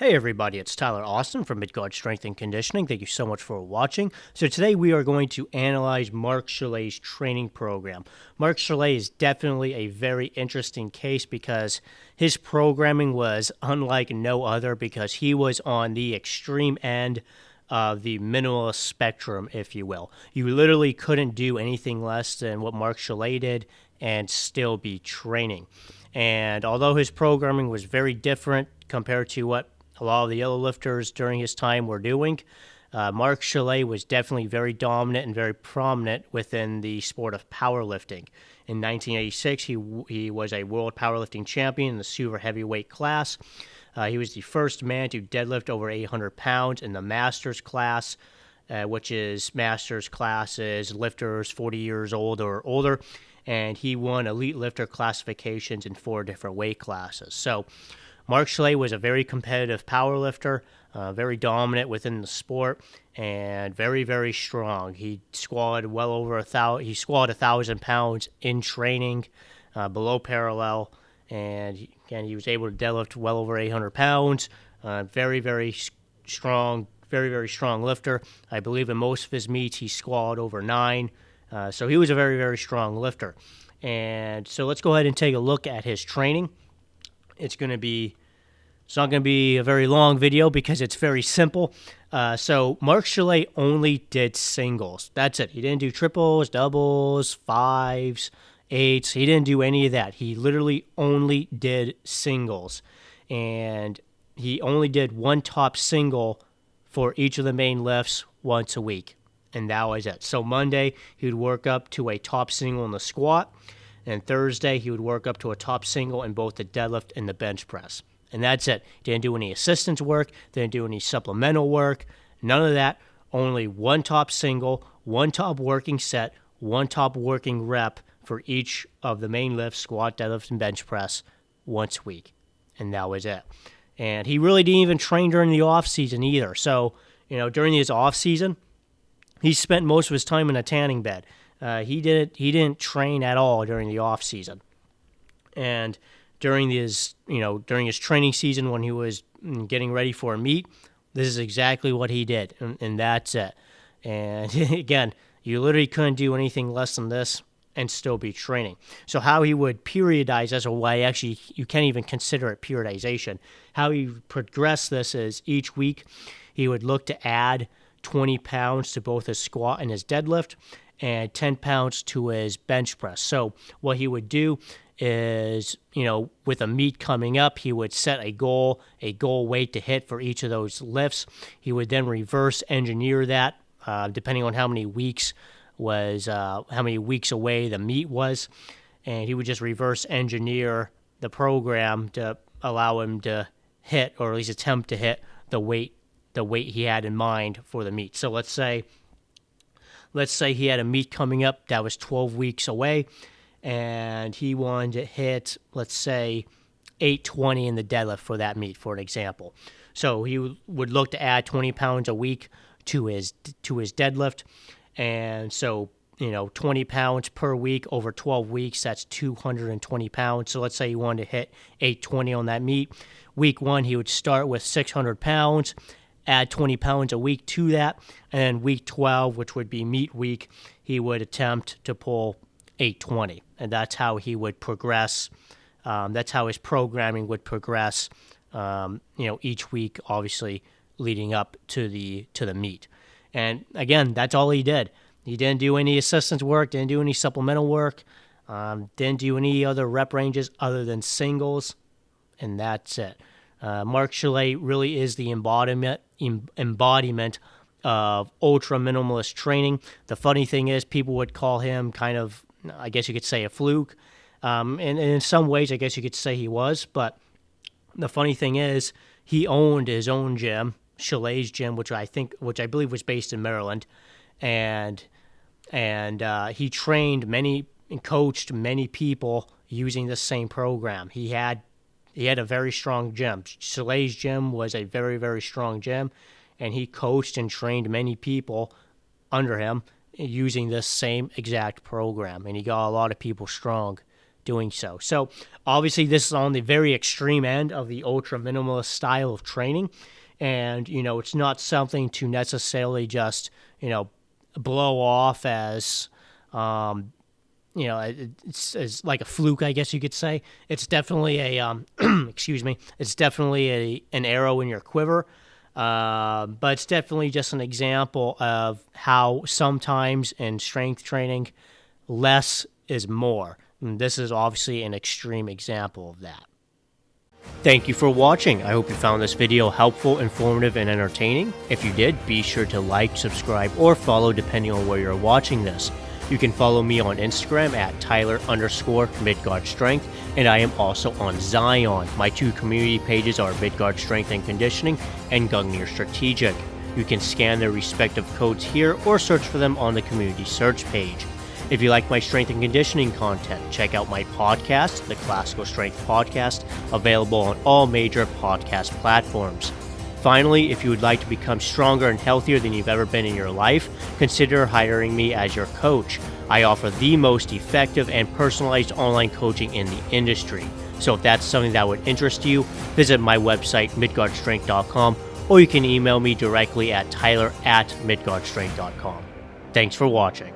Hey everybody, it's Tyler Austin from Midgard Strength and Conditioning. Thank you so much for watching. So today we are going to analyze Mark Chaillet's training program. Mark Chaillet is definitely a very interesting case because his programming was unlike no other because he was on the extreme end of the minimalist spectrum, if you will. You literally couldn't do anything less than what Mark Chaillet did and still be training. And although his programming was very different compared to what a lot of the other lifters during his time were doing, Mark Chaillet was definitely very dominant and very prominent within the sport of powerlifting. In 1986, he was a world powerlifting champion in the super heavyweight class. He was the first man to deadlift over 800 pounds in the Masters class, which is Masters classes, lifters 40 years old or older, and he won elite lifter classifications in 4 different weight classes. So Mark Chaillet was a very competitive powerlifter, very dominant within the sport, and very, very strong. He squatted well over 1,000. He squatted 1,000 pounds in training, below parallel, and he was able to deadlift well over 800 pounds. Very, very strong, very, very strong lifter. I believe in most of his meets he squatted over 9. So he was a very, very strong lifter. And so let's go ahead and take a look at his training. It's not going to be a very long video because it's very simple. So Mark Chaillet only did singles. That's it. He didn't do triples, doubles, fives, eights. He didn't do any of that. He literally only did singles. And he only did one top single for each of the main lifts once a week. And that was it. So Monday, he would work up to a top single in the squat. And Thursday, he would work up to a top single in both the deadlift and the bench press. And that's it. Didn't do any assistance work, didn't do any supplemental work, none of that. Only one top single, one top working set, one top working rep for each of the main lifts, squat, deadlift, and bench press once a week. And that was it. And he really didn't even train during the off season either. So, during his off season, he spent most of his time in a tanning bed. He didn't train at all during the off season, and during his training season when he was getting ready for a meet, this is exactly what he did, and that's it. And again, you literally couldn't do anything less than this and still be training. So how he would periodize this, or why actually you can't even consider it periodization, how he progressed this is each week he would look to add 20 pounds to both his squat and his deadlift, and 10 pounds to his bench press. So what he would do is, with a meet coming up, he would set a goal weight to hit for each of those lifts. He would then reverse engineer that, depending on how many weeks away the meet was, and he would just reverse engineer the program to allow him to hit, or at least attempt to hit, the weight he had in mind for the meet. So let's say he had a meet coming up that was 12 weeks away, and he wanted to hit, let's say, 820 in the deadlift for that meet, for an example. So he would look to add 20 pounds a week to his deadlift, and so 20 pounds per week over 12 weeks, that's 220 pounds. So let's say he wanted to hit 820 on that meet. Week 1, he would start with 600 pounds, add 20 pounds a week to that, and then week 12, which would be meet week, he would attempt to pull 820, and that's how he would progress. That's how his programming would progress, each week, obviously leading up to the meet. And again, that's all he did. He didn't do any assistance work, didn't do any supplemental work, didn't do any other rep ranges other than singles, and that's it. Mark Chaillet really is the embodiment of ultra minimalist training. The funny thing is, people would call him kind of, I guess you could say, a fluke. And in some ways, I guess you could say he was. But the funny thing is, he owned his own gym, Chaillet's gym, which I believe was based in Maryland, and he trained many and coached many people using the same program. He had a very strong gym. Chaillet's gym was a very, very strong gym, and he coached and trained many people under him using this same exact program, and he got a lot of people strong doing so. So obviously this is on the very extreme end of the ultra minimalist style of training. And, it's not something to necessarily just, blow off as, it's like a fluke, I guess you could say. It's definitely a, excuse me, it's definitely an arrow in your quiver. But it's definitely just an example of how sometimes in strength training, less is more. And this is obviously an extreme example of that. Thank you for watching. I hope you found this video helpful, informative, and entertaining. If you did, be sure to like, subscribe, or follow depending on where you're watching this. You can follow me on Instagram at Tyler_Midgard Strength, and I am also on Zion. My 2 community pages are Midgard Strength and Conditioning and Gungnir Strategic. You can scan their respective codes here or search for them on the community search page. If you like my strength and conditioning content, check out my podcast, the Classical Strength Podcast, available on all major podcast platforms. Finally, if you would like to become stronger and healthier than you've ever been in your life, consider hiring me as your coach. I offer the most effective and personalized online coaching in the industry. So if that's something that would interest you, visit my website, midgardstrength.com, or you can email me directly at tyler@midgardstrength.com. Thanks for watching.